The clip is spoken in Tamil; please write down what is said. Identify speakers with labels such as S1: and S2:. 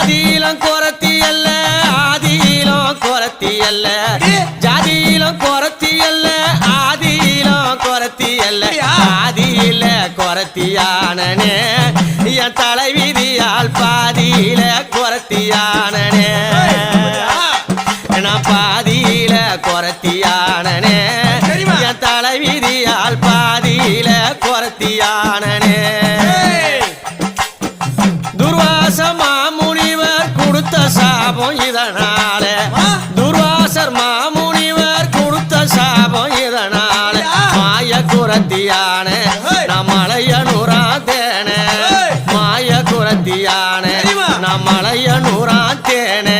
S1: ஜாதியிலும் குறத்தி அல்ல ஆதியிலும் குறத்தி அல்ல ஜாதியிலும் குறத்தி அல்ல ஆதியிலும் குறத்தி அல்ல ஆதியில குறத்தியானனே என் தலைவிதியால் பாதியில குறத்தியானனே நான் பாதியில குறத்தியானனே என் தலைவிதியால் பாதியில குறத்தியானனே துர்வாச மாமுனிவர் கொடுத்த சாபம் இதனால துர்வாசர் மாமுனிவர் கொடுத்த சாபம் இதனால மாய குறத்தியான நான் மலையனூராத்தேனே மாய குறத்தியான நான் மலையனூராத்தேனே